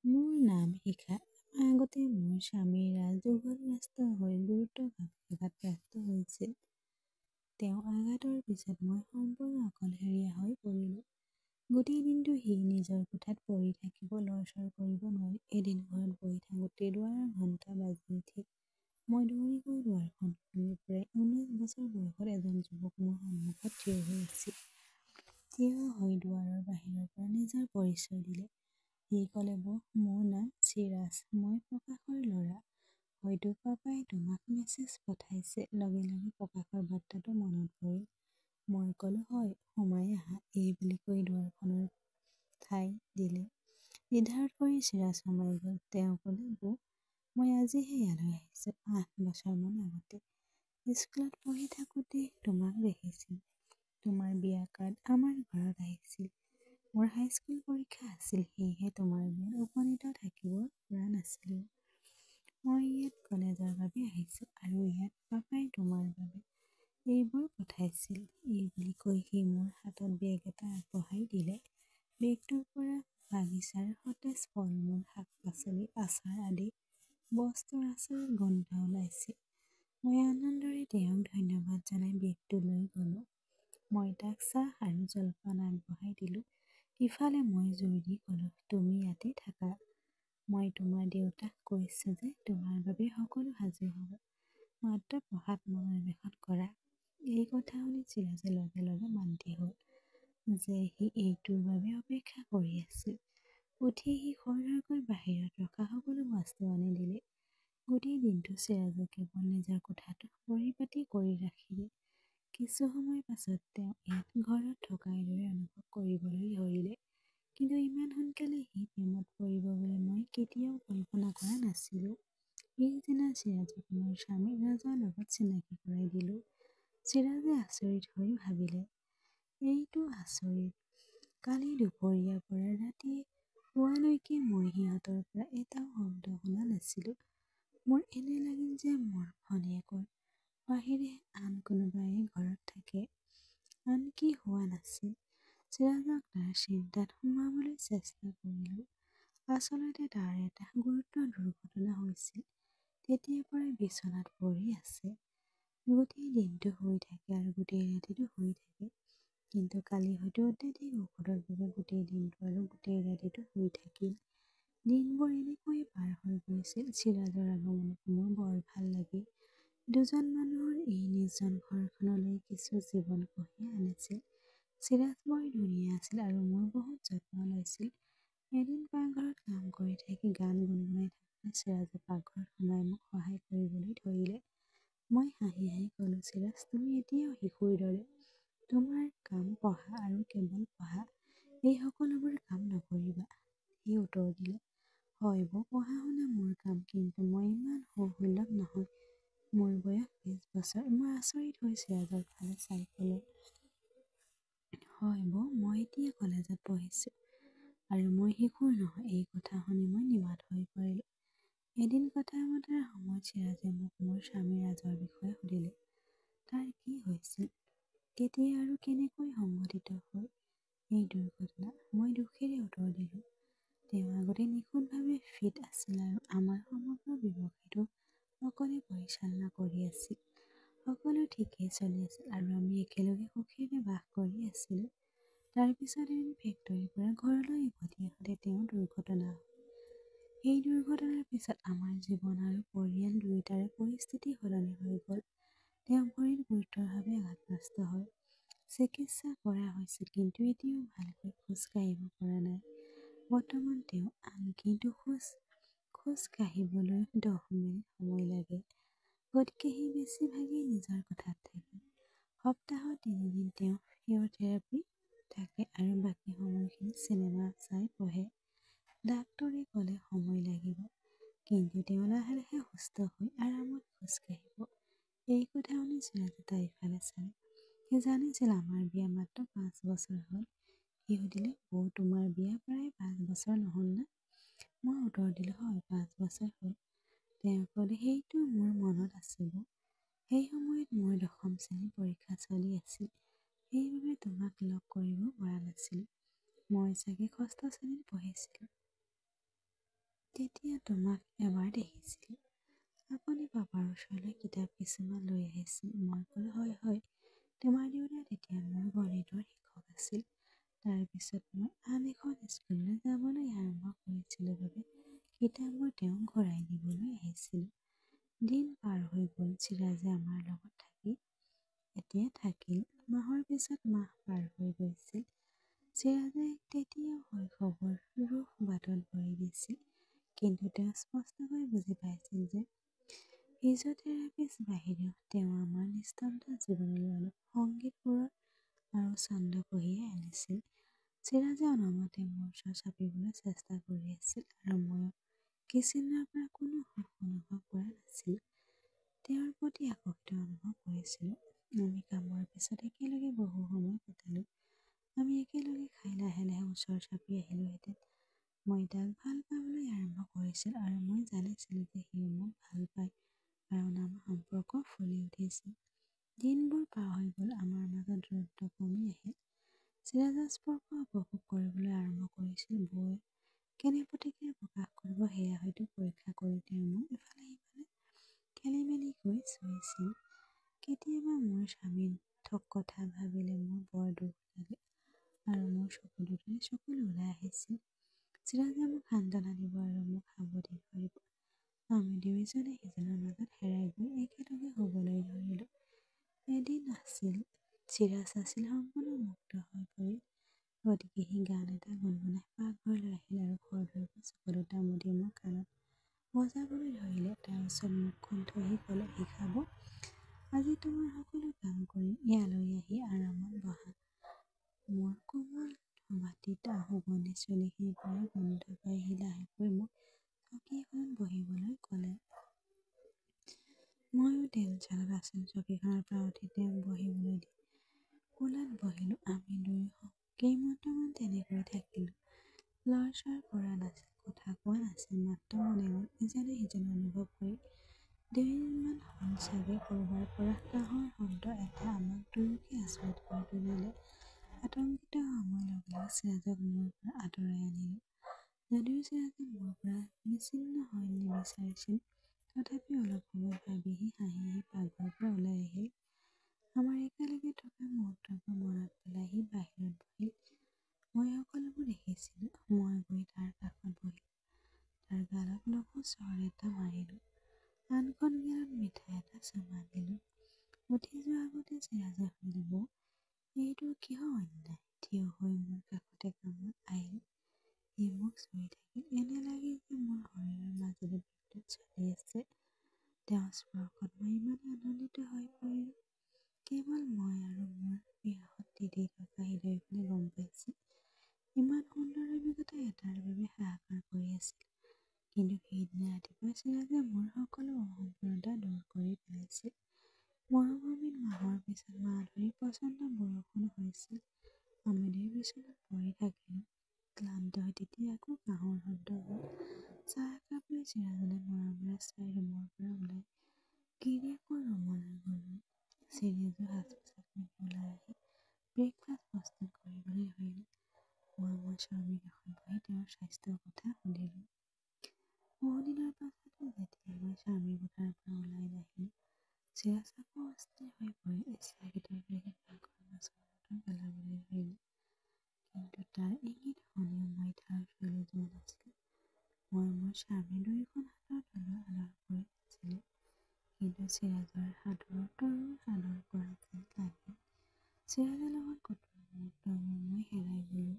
মোৰ নাম শিখা। আগতে মোৰ স্বামী ৰাজদুৰ্ঘটগ্ৰস্ত হৈ আঘাতপ্ৰাপ্ত হৈছিল। তেওঁ আঘাতৰ পিছত মই সম্পূৰ্ণ অকলশৰীয়া হৈ পৰিলোঁ। গোটেই দিনটো সি নিজৰ কোঠাত পৰি থাকিব, লৰচৰ কৰিব নোৱাৰি। এদিন ঘৰত বহি থাকোঁতে দুৱাৰৰ ঘণ্টা বাজি উঠিল। মই দৌৰি গৈ দুৱাৰখন খুলি প্ৰায় 19 বছৰ বয়সত এজন যুৱক মোৰ সন্মুখত থিয় হৈ আছিল। থিয় হৈ দুৱাৰৰ বাহিৰৰ পৰা নিজৰ পৰিচয় দিলে। সি ক'লে, মোৰ নাম চিৰাজ, মই প্ৰকাশৰ ল'ৰা। হয়তো পাপাই তোমাক মেছেজ পঠাইছে। লগে লগে প্ৰকাশৰ বাৰ্তাটো মনত পৰিল। মই ক'লো, হয়, সোমাই আহা। এই বুলি কৈ দুৱাৰখনৰ ঠাই দিলে। দ্বিধাত পৰি চিৰাজ সোমাই গ'ল। তেওঁ ক'লে, মই আজিহে ইয়ালৈ আহিছোঁ। 8 বছৰমান আগতে স্কুলত পঢ়ি থাকোঁতে তোমাক দেখিছিল। তোমাৰ বিয়া কাৰ্ড আমাৰ ঘৰত আহিছিল। মোৰ হাইস্কুল পৰীক্ষা আছিল, সেয়েহে তোমাৰ বিয়াত উপনীত থাকিব পৰা নাছিলোঁ। মই ইয়াত কলেজৰ বাবে আহিছোঁ আৰু ইয়াত পাপাই তোমাৰ বাবে এইবোৰ পঠাইছিল। এই বুলি কৈ সি মোৰ হাতত বেগ এটা আগবঢ়াই দিলে। বেগটোৰ পৰা বাগিচাৰ সতেজ ফল-মূল, শাক-পাচলি, আচাৰ আদি বস্তুৰ আচৰিত গোন্ধ ওলাইছিল। মই আনন্দেৰে তেওঁক ধন্যবাদ জনাই বেগটো লৈ গ'লো। মই তাক চাহ আৰু জলপান আগবঢ়াই দিলোঁ। ইফালে মই জোৰ দি ক'লো, তুমি ইয়াতে থাকা। মই তোমাৰ দেউতাক কৈছোঁ যে তোমাৰ বাবে সকলো সাজু হ'ব। মাত্ৰ পঢ়াত মনোনিৱেশ কৰা। এই কথা শুনি চিৰাজে লগে লগে মান্তি হ'ল যে সি এইটোৰ বাবে অপেক্ষা কৰি আছিল। উঠি সি খৰধৰকৈ বাহিৰত ৰখা সকলো বস্তু আনি দিলে। গোটেই দিনটো চিৰাজে কেৱল নিজৰ কোঠাটো পৰিপাটি কৰি ৰাখিলে। কিছু সময় পাছত তেওঁ ইয়াত ঘৰত থকাৰ দৰে অনুভৱ কৰিবলৈ ধৰিলে। কিন্তু ইমান সোনকালে সি প্ৰেমত পৰিব বুলি মই কেতিয়াও কল্পনা কৰা নাছিলোঁ। পিছদিনা চিৰাজক মোৰ স্বামী ৰাজৰ লগত চিনাকি কৰাই দিলোঁ। চিৰাজে আচৰিত হৈ ভাবিলে, এইটো আচৰিত। কালি দুপৰীয়াৰ পৰা ৰাতি পুৱালৈকে মই সিহঁতৰ পৰা এটাও শব্দ শুনা নাছিলোঁ। মোৰ এনে লাগিল যে মোৰ ভনীয়েকৰ বাহিৰে আন কোনোবাই ঘৰত থাকে। আনকি হোৱা নাছিল। চিৰাজক তাৰ চিন্তাত সুমুৱাবলৈ চেষ্টা কৰিলোঁ। আচলতে তাৰ এটা গুৰুতৰ দুৰ্ঘটনা হৈছিল। তেতিয়াৰ পৰাই বিচনাত পৰি আছে। গোটেই দিনটো শুই থাকে আৰু গোটেই ৰাতিটো শুই থাকে। কিন্তু কালি হয়তো অত্যাধিক ঔষধৰ বাবে গোটেই দিনটো আৰু গোটেই ৰাতিটো শুই থাকিল। দিনবোৰ এনেকৈয়ে পাৰ হৈ গৈছিল। চিৰাজৰ আগমনত মোৰ বৰ ভাল লাগিল। দুজন মানুহৰ এই নিৰ্জন ঘৰখনলৈ কিছু জীৱন কঢ়িয়াই আনিছিল। চিৰাজ বৰ ধুনীয়া আছিল আৰু মোৰ বহুত যত্ন লৈছিল। এদিন পাকঘৰত কাম কৰি থাকি গান গুণগুণাই থাকোঁতে চিৰাজে পাকঘৰত সোমাই মোক সহায় কৰিবলৈ ধৰিলে। মই হাঁহি হাঁহি ক'লো, চিৰাজ, তুমি এতিয়াও শিশুৰ দৰে। তোমাৰ কাম পঢ়া আৰু কেৱল পঢ়া। এই সকলোবোৰ কাম নকৰিবা। সি উত্তৰ দিলে, হয় পঢ়া-শুনা মোৰ কাম, কিন্তু মই ইমান সুলভ নহয়। মোৰ বয়স 20 বছৰ। মই আচৰিত হৈ চিৰাজৰ ফালে চাই ক'লো, হয় মই এতিয়া কলেজত পঢ়িছোঁ আৰু মই শিশুৰ নহয়। এই কথা শুনি মই নিমাত হৈ পৰিলোঁ। এদিন কথা-বতৰাৰ সময়ত চিৰাজে মোক মোৰ স্বামী ৰাজৰ বিষয়ে সুধিলে। তাৰ কি হৈছিল, কেতিয়া আৰু কেনেকৈ সংঘটিত হ'ল এই দুৰ্ঘটনা? মই দুখেৰে উত্তৰ দিলোঁ, তেওঁ আগতে নিখুঁতভাৱে ফিট আছিল আৰু আমাৰ সমগ্ৰ ব্যৱসায়টো অকলে পৰিচালনা কৰি আছিল। সকলো ঠিকেই চলি আছিল আৰু আমি একেলগে সুখেৰে বাস কৰি আছিলোঁ। তাৰ পিছত এদিন ফেক্টৰীৰ পৰা ঘৰলৈ উভতি আহোঁতে তেওঁৰ দুৰ্ঘটনা হ'ল। এই দুৰ্ঘটনাৰ পিছত আমাৰ জীৱন আৰু পৰিয়াল দুয়োটাৰে পৰিস্থিতি সলনি হৈ গ'ল। তেওঁ ভৰিত গুৰুতৰভাৱে আঘাতপ্ৰাপ্ত হয়। চিকিৎসা কৰা হৈছিল, কিন্তু এতিয়াও ভালকৈ খোজ কাঢ়িব পৰা নাই। বৰ্তমান তেওঁ আনকি খোজ কাঢ়িবলৈ 10 মিনিট সময় লাগে। গতিকে সি বেছিভাগেই নিজৰ কোঠাত থাকে। সপ্তাহত 3 দিন তেওঁ ফিজিঅথেৰাপিত থাকে আৰু বাকী সময়খিনি চিনেমা চাই পঢ়ে। ডাক্তৰে ক'লে সময় লাগিব, কিন্তু তেওঁ লাহে লাহে সুস্থ হৈ আৰামত খোজ কাঢ়িব। এই কথা শুনি চিৰাজে তাইৰ ফালে চালে। সি জানিছিল আমাৰ বিয়া মাত্ৰ 5 বছৰ হ'ল। সি সুধিলে, তোমাৰ বিয়া প্ৰায় 5 বছৰ নহ'ল না? মই উত্তৰ দিলোঁ, হয় 5 বছৰ হ'ল। তেওঁ ক'লে, সেইটো মোৰ মনত আছে। সেই সময়ত মোৰ 10ম শ্ৰেণীৰ পৰীক্ষা চলি আছিল। সেইবাবে তোমাক লগ কৰিব পৰা নাছিলোঁ। মই চাগে 6ষ্ঠ শ্ৰেণীত পঢ়িছিলোঁ। তেতিয়া তোমাক এবাৰ দেখিছিল। আপুনি পাপাৰ ওচৰলৈ কিতাপ কিছুমান লৈ আহিছিল। মই ক'লো, হয় হয়, তোমাৰ দেউতা তেতিয়া মোৰ গণিতৰ শিক্ষক আছিল। তাৰপিছত মই আন এখন স্কুললৈ যাবলৈ আৰম্ভ কৰিছিলোঁ বাবে কিতাপবোৰ তেওঁক ঘূৰাই দিবলৈ আহিছিলোঁ। দিন পাৰ হৈ গ'ল। চিৰাজে আমাৰ লগত থাকি এতিয়া থাকিল। মাহৰ পিছত মাহ পাৰ হৈ গৈছিল। চিৰাজে তেতিয়াও শৈশৱৰ ৰোষ বাটত ভৰি দিছিল। কিন্তু তেওঁ স্পষ্টকৈ বুজি পাইছিল যে ফিজিঅথেৰাপিষ্ট বাহিৰেও তেওঁ আমাৰ নিস্তব্ধ জীৱনলৈ অলপ সংগীত সুৰৰ আৰু ছন্দ কঢ়িয়াই আনিছিল। চিৰাজে অনমতে মোৰ ওচৰ চাপিবলৈ চেষ্টা কৰি আছিল আৰু মই কিচিনৰ পৰা কোনো সুখ অনুভৱ কৰা নাছিলোঁ। তেওঁৰ প্ৰতি আকৰ্ষিত অনুভৱ কৰিছিলোঁ। আমি কামৰ পিছত একেলগে বহু সময় কটালোঁ। আমি একেলগে খাই লাহে লাহে ওচৰ চাপি আহিলোহেঁতেন। মই তাক ভাল পাবলৈ আৰম্ভ কৰিছিলোঁ আৰু মই জানিছিলোঁ যে সিও মোক ভাল পায়, কাৰণ আমাৰ সম্পৰ্ক ফুলি উঠিছিল। দিনবোৰ পাৰ হৈ গ'ল। আমাৰ মাজত দূৰত্ব কমি আহিল। চিৰাজৰ স্পৰ্শ উপভোগ কৰিবলৈ আৰম্ভ কৰিছিল। বৌয়ে কেনে প্ৰতিক্ৰিয়া প্ৰকাশ কৰিব সেয়া হয়তো পৰীক্ষা কৰি তেওঁ মোক ইফালে সিফালে খেলিমেলিকৈ চুইছিল। কেতিয়াবা মোৰ স্বামীৰ কথা ভাবিলে মোৰ বৰ দুখ লাগে আৰু মোৰ চকু দুটাই চকুলো ওলাই আহিছিল। চিৰাজে মোক সান্তনা দিব আৰু মোক সাৱটি ধৰিব। আমি দুয়োজনে সিজনৰ মাজত হেৰাই গৈ একেলগে শুবলৈ ধৰিলোঁ। এদিন আছিল, চিৰাজ আছিল সম্পূৰ্ণ মুক্ত হৈ পৰিল। গতিকে সি গান এটা গুণগুণাই পাকঘৰলৈ আহিল আৰু খৰধৰকৈ চকু দুটা মুদি মোৰ কাণত বজাবলৈ ধৰিলে। তাৰ ওচৰত মুখখন থৈ সি ক'লে, শিখাব, আজি তোমাৰ সকলো কাম কৰিম, ইয়ালৈ আহি আৰামত বহা। মোৰ কোমল ধোবাটিত সুগন্ধি চুলিখিনিৰ পৰা গোন্ধ পাই সি লাহেকৈ মোক চকী এখনত বহিবলৈ ক'লে। ময়ো টেনচনত আছিলোঁ। চকীখনৰ পৰা উঠি তেওঁক বহিবলৈ দি কোলাত বহিলোঁ। আমি দুয়ো কেইমিনিটমান তেনেকৈ থাকিলোঁ। লৰচৰ কৰা নাছিল, কথা কোৱা নাছিল, মাত্ৰ মনে মনে ইজনে সিজনক অনুভৱ কৰি। 2 দিনমান হ'ল চাগে, ক'ৰবাৰ পৰা কাঁহৰ শব্দ এটা আমাক দুয়োকে আচৰিত কৰি তুলিলে। আতংকিত হৈ মই লগে লগে চিৰাজক মোৰ পৰা আঁতৰাই আনিলোঁ। যদিও চিৰাজে মোৰ পৰা বিচ্ছিন্ন হৈ নিবিচাৰিছিল, তথাপিও অলপ সময় ভাবি সি হাঁহি হাঁহি পাকঘৰৰ পৰা ওলাই আহিল। আমাৰ একেলগে থকা মুহূৰ্তবোৰ মনত পেলাই সি বাহিৰত বহিল। মই সকলোবোৰ দেখিছিলোঁ। মই গৈ তাৰ কাষত বহিলোঁ। তাৰ গালত নখৰ চৰ এটা মাৰিলোঁ। আনখন গালত মিঠাই এটা চুমা দিলোঁ। উঠি যোৱাৰ আগতে চিৰাজে সুধিলে, বৌ, এইটো কিহৰ অন্যায়? থিয় হৈ মোৰ কাষতে কামত আহিল। সি মোক চুই থাকিল। এনে লাগিল যে মোৰ শৰীৰৰ মাজেদি বিদ্যুৎ চলি আছে। তেওঁৰ স্পৰ্শত মই ইমানেই আনন্দিত হৈ পৰিলোঁ, কেৱল মই আৰু মোৰ বিৰহত তিতি থকা হৃদয়খনে গম পাইছিল। ইমান সুন্দৰ অভিজ্ঞতা এটাৰ বাবে হাহাকাৰ কৰি আছিল। কিন্তু সেইদিনা ৰাতিপুৱা চিৰাজে মোৰ সকলো অসম্পূৰ্ণতা দূৰ কৰি পেলাইছিল। মৰুভূমিত মাহৰ পিছত মাহ ধৰি প্ৰচণ্ড বৰষুণ হৈছিল। আমি দুয়ো বিচনাত পৰি থাকিলোঁ, ক্লান্ত হৈ। তেতিয়া আকৌ কাঁহৰ শব্দ হ'ল। চাহ একাপ লৈ চিৰাজলৈ মৰমেৰে চাই ৰুমৰ পৰা ওলাই গিৰীয়েকৰ ৰুমলৈ গ'লোঁ। চিৰাজেও সাজ-পোছাক পিন্ধি ওলাই আহি ব্ৰেকফাষ্ট প্ৰস্তুত কৰিবলৈ ধৰিলে। মই মোৰ স্বামীৰ কাষত বহি তেওঁৰ স্বাস্থ্যৰ কথা সুধিলোঁ। বহুদিনৰ পাছতো যেতিয়া মই স্বামীৰ কোঠাৰ পৰা ওলাই নাহিলোঁ, চিৰাজ আকৌ অস্থিৰ হৈ পৰিল। ইচ্ছাকৃতভাৱে সি পাকঘৰৰ মাছৰ বৰ্তন পেলাবলৈ ধৰিলে। কিন্তু তাৰ ইংগিত শুনিও মই তাৰ ওচৰলৈ যোৱা নাছিলোঁ। মই মোৰ স্বামীৰ দুয়োখন হাতৰ তলুৱা আদৰ কৰি আছিলোঁ। কিন্তু চিৰাজৰ হাতৰ তলুৱা আদৰ কৰা যেন লাগিল। চিৰাজৰ লগত কটোৱা মুহূৰ্তবোৰ মই হেৰাই গ'লোঁ।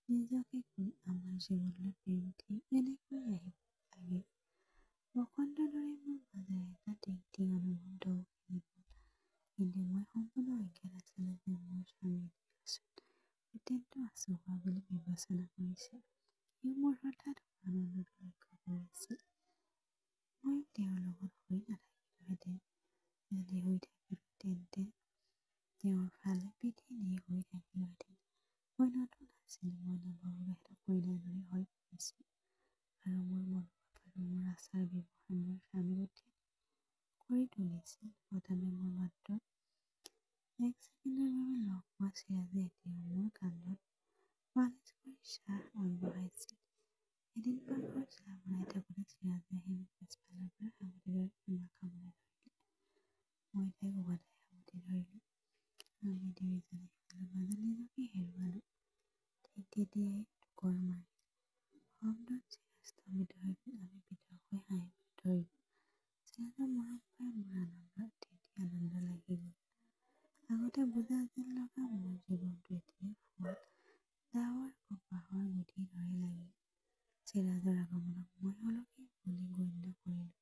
নিজকে ক'লো, আমাৰ জীৱনলৈ প্ৰেম ঠিক এনেকৈ আহিব লাগে। বসন্তৰ দৰে মোৰ মাজেৰে এটা টিং অনুভৱ ঢৌ খেলি গ'ল। কিন্তু মই সম্পূৰ্ণ অজ্ঞাত আছিলোঁ যে মোৰ স্বামীয়ে নিৰ্বাচন অত্যন্ত আচহুৱা বুলি বিবেচনা কৰিছে। সিও মোৰ হঠাৎ হোৱা আনন্দটো লক্ষ্য কৰিছিল। ময়ো তেওঁৰ লগত শুই নাথাকিলোহেঁতেন। যদি শুই থাকিলোঁ তেন্তে তেওঁৰ ফালে পিঠি দি শুই থাকিলোহেঁতেন। মই নতুন আছিলোঁ। মই নৱবিবাহিত কইনাৰ দৰে হৈ পৰিছিলোঁ আৰু মোৰ মনোভাৱ আৰু মোৰ আচাৰ ব্যৱহাৰ মোৰ স্বামীক উদ্বিগ্ন কৰি তুলিছিল। প্ৰথমে মোৰ মাত্ৰ 1 ছেকেণ্ডৰ বাবে লগ পোৱা চিৰাজে এতিয়াও মোৰ কান্ধত মালিচ কৰি চাহ আগবঢ়াইছিল। এদিন পাকঘৰত চাহ তেতিয়াই টুকুৰ মাৰিল। শব্দত চিৰাজ স্থগিত হৈ গ'ল। আমি পৃথক হৈ হাঁহিবলৈ ধৰিলোঁ। চিৰাজৰ মৰম পাই মোৰ অতি আনন্দ লাগি গ'ল। আগতে বোজা যেন লগা মোৰ জীৱনটো এতিয়া ফুল ডাৱৰ কপাহৰ গুটিৰ দৰে লাগিল। চিৰাজৰ আগমনক মই অলৌকিক বুলি গণ্য কৰিলোঁ।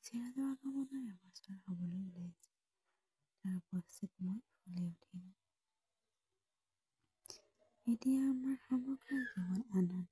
চিৰাজৰ আগমনৰ এবছৰ হ'বলৈ ওলাইছে। তাৰ উপস্থিত মই ফুলি উঠিলোঁ। এতিয়া আমাৰ সমগ্ৰ জীৱন আনন্দ